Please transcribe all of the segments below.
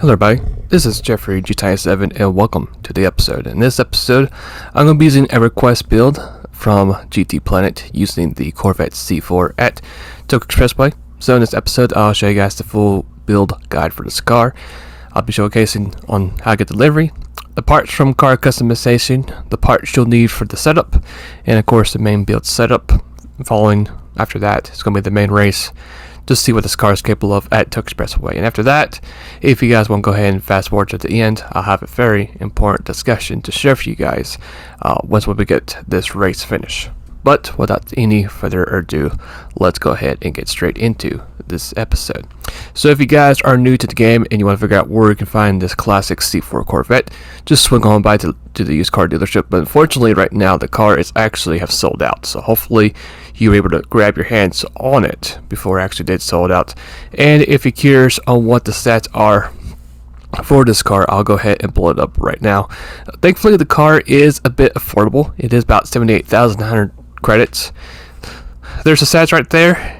Hello everybody, this is Jeffrey GTI7 and welcome to the episode. In this episode, I'm going to be using a request build from GT Planet using the Corvette C4 at Tokyo Expressway. So in this episode, I'll show you guys the full build guide for this car. I'll be showcasing on how to get delivery, the parts from car customization, the parts you'll need for the setup, and of course the main build setup. Following after that, it's going to be the main race. Just see what this car is capable of at Tokyo Expressway. And after that, if you guys want to go ahead and fast forward to the end, I'll have a very important discussion to share for you guys once we get this race finished. But without any further ado, let's go ahead and get straight into this episode. So if you guys are new to the game and you want to figure out where you can find this classic C4 Corvette, just swing on by to the used car dealership. But unfortunately right now the car is actually have sold out. So hopefully you were able to grab your hands on it before it actually did sold out. And if you're curious on what the stats are for this car, I'll go ahead and pull it up right now. Thankfully the car is a bit affordable. It is about 78,900 credits. There's the stats right there.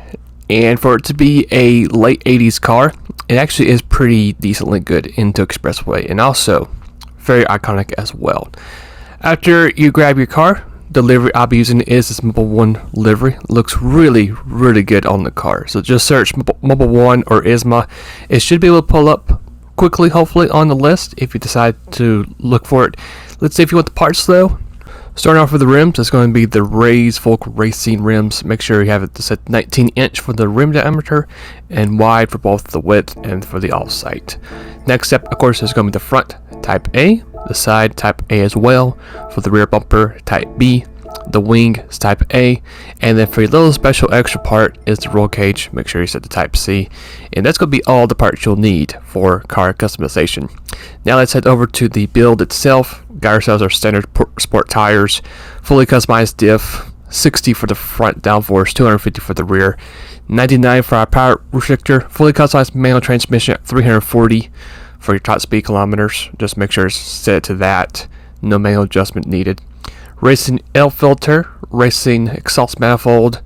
And for it to be a late 80s car, it actually is pretty decently good into Expressway and also very iconic as well. After you grab your car, the livery I'll be using is this Mobile 1 livery. It looks really good on the car. So just search Mobile 1 or ISMA. It should be able to pull up quickly, hopefully, on the list if you decide to look for it. Let's say if you want the parts though. Starting off with the rims, it's going to be the Rays Folk Racing rims. Make sure you have it set 19 inch for the rim diameter and wide for both the width and for the offside. Next step, of course, is going to be the front Type A, the side Type A as well, for the rear bumper Type B, the wing is Type A, and then for your little special extra part is the roll cage. Make sure you set the Type C, and that's going to be all the parts you'll need for car customization. Now let's head over to the build itself. Got ourselves our standard sport tires, fully customized diff, 60 for the front downforce, 250 for the rear, 99 for our power restrictor, fully customized manual transmission at 340 for your top speed kilometers. Just make sure it's set to that, no manual adjustment needed. Racing L filter, racing exhaust manifold,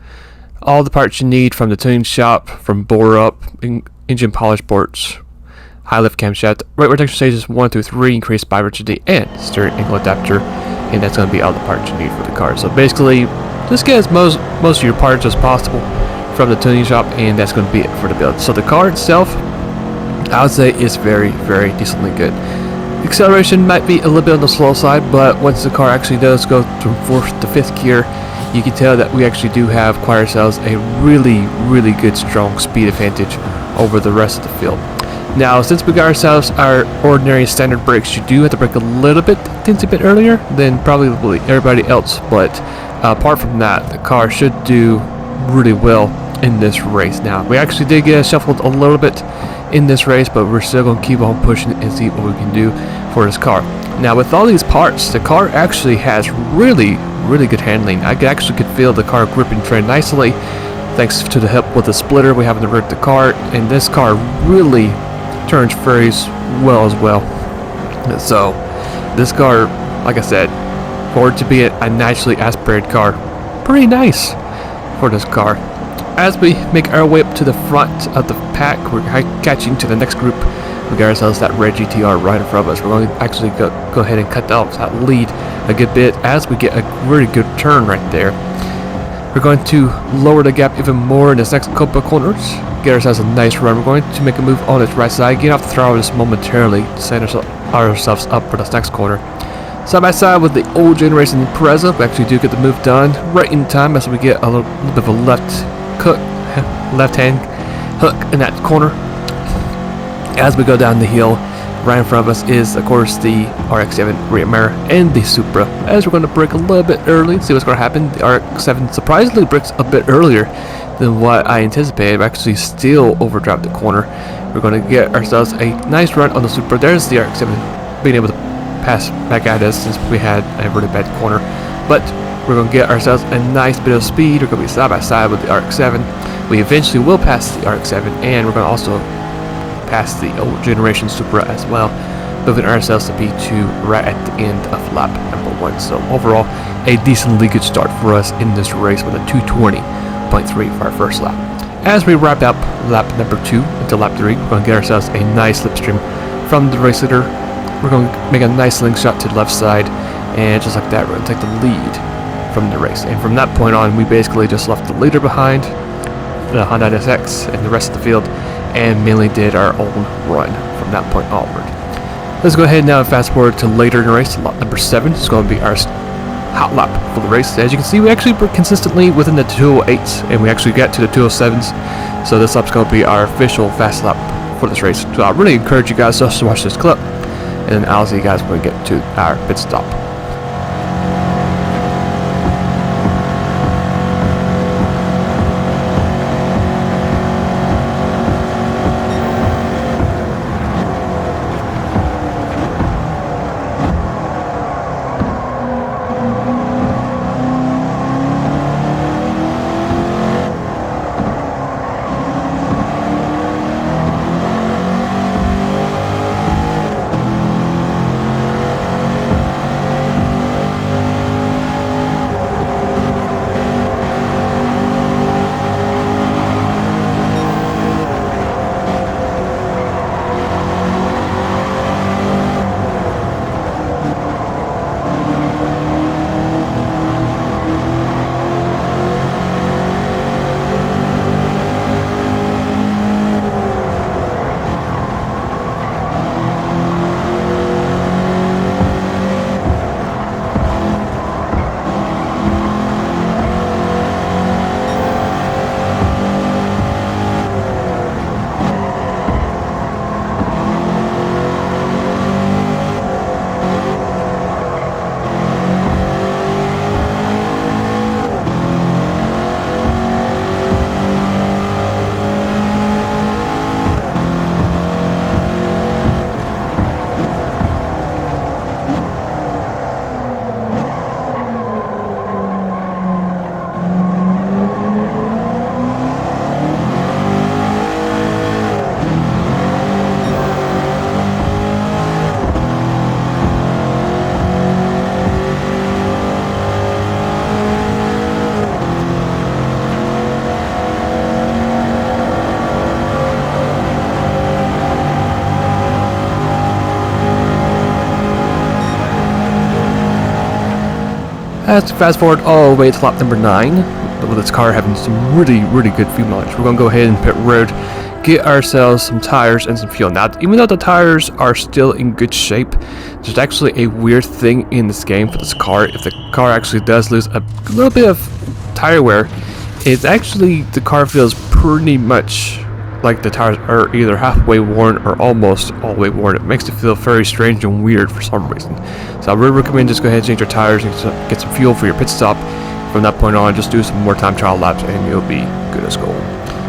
all the parts you need from the tuning shop, from bore up, engine polish ports, high lift camshaft, right protection stages 1 through 3, increased by rigidity, and steering angle adapter, and that's going to be all the parts you need for the car. So basically, just get as most of your parts as possible from the tuning shop, and that's going to be it for the build. So the car itself, I would say, is very decently good. Acceleration might be a little bit on the slow side, but once the car actually does go from 4th to 5th gear, you can tell that we actually do have quite ourselves a really good strong speed advantage over the rest of the field. Now, since we got ourselves our ordinary standard brakes, you do have to brake a little bit, a bit earlier than probably everybody else, but apart from that, the car should do really well in this race. Now, we actually did get shuffled a little bit in this race, but we're still going to keep on pushing and see what we can do for this car. Now, with all these parts, the car actually has really good handling. I actually could feel the car gripping very nicely thanks to the help with the splitter we have in the rear of the car, and this car really turns very well as well. So this car, like I said, for it to be a naturally aspirated car, pretty nice for this car. As we make our way up to the front of the pack, we're catching to the next group. We got ourselves that red GTR right in front of us. We're going to actually go ahead and cut off that lead a good bit as we get a really good turn right there. We're going to lower the gap even more in this next couple of corners. Get ourselves a nice run. We're going to make a move on this right side. Get off the throttle just momentarily to set ourselves up for this next corner. Side by side with the old generation Impreza, we actually do get the move done right in time as we get a little bit of a left hand hook in that corner. As we go down the hill, right in front of us is, of course, the RX-7 rear mirror and the Supra. As we're going to brake a little bit early, see what's going to happen. The RX-7 surprisingly brakes a bit earlier than what I anticipated. We actually still overdrive the corner. We're going to get ourselves a nice run on the Supra. There's the RX-7 being able to pass back at us since we had a really bad corner. But we're going to get ourselves a nice bit of speed. We're going to be side by side with the RX-7. We eventually will pass the RX-7, and we're going to also pass the old generation Supra as well, moving ourselves to P2 right at the end of lap number 1. So overall, a decently good start for us in this race with a 220.3 for our first lap. As we wrap up lap number 2 into lap 3, we're going to get ourselves a nice slipstream from the race leader. We're going to make a nice slingshot to the left side, and just like that, we're going to take the lead from the race. And from that point on, we basically just left the leader behind, the Honda NSX, and the rest of the field, and mainly did our own run from that point onward. Let's go ahead now and fast forward to later in the race. Lap number 7 is going to be our hot lap for the race. As you can see, we actually were consistently within the 208s, and we actually got to the 207s. So this lap's going to be our official fast lap for this race. So I really encourage you guys just to watch this clip, and then I'll see you guys when we get to our pit stop. Let's fast forward all the way to lap number 9, with this car having some really good fuel mileage. We're going to go ahead and pit road, get ourselves some tires and some fuel. Now, even though the tires are still in good shape, there's actually a weird thing in this game for this car. If the car actually does lose a little bit of tire wear, it's actually, the car feels pretty much like the tires are either halfway worn or almost all the way worn. It makes it feel very strange and weird for some reason. So I really recommend just go ahead and change your tires and get some fuel for your pit stop. From that point on, just do some more time trial laps and you'll be good as gold.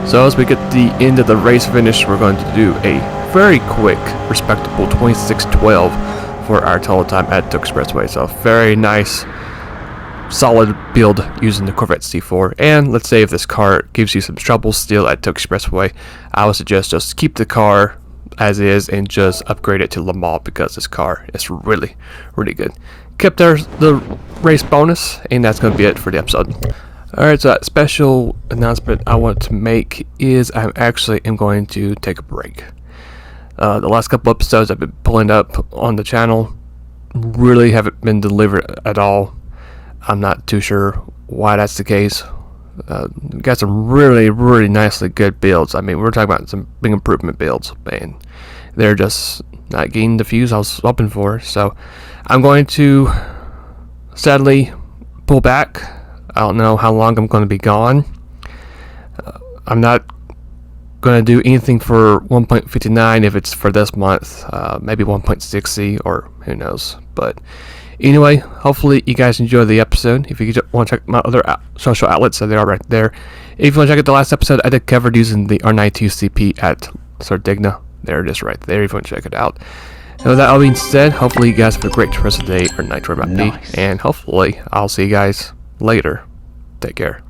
So as we get the end of the race finish, we're going to do a very quick, respectable 26:12 for our total time at the Expressway. So very nice, solid build using the Corvette C4. And let's say if this car gives you some trouble still at the Expressway, I would suggest just keep the car as is and just upgrade it to Le Mans, because this car is really good. Kept the race bonus, and that's going to be it for the episode. Alright, so that special announcement I want to make is I actually am going to take a break. The last couple episodes I've been pulling up on the channel really haven't been delivered at all. I'm not too sure why that's the case. Got some really nicely good builds. I mean, we're talking about some big improvement builds, and they're just not getting the views I was hoping for. So I'm going to sadly pull back. I don't know how long I'm going to be gone. I'm not going to do anything for 1.59 if it's for this month. Maybe 1.60 or who knows. But anyway, hopefully you guys enjoyed the episode. If you want to check my other social outlets, they are right there. If you want to check out the last episode, I did covered using the R92 CP at Sardinia. There it is right there if you want to check it out. And with that all being said, hopefully you guys have a great rest of the day or night, wherever it might be. And hopefully I'll see you guys later. Take care.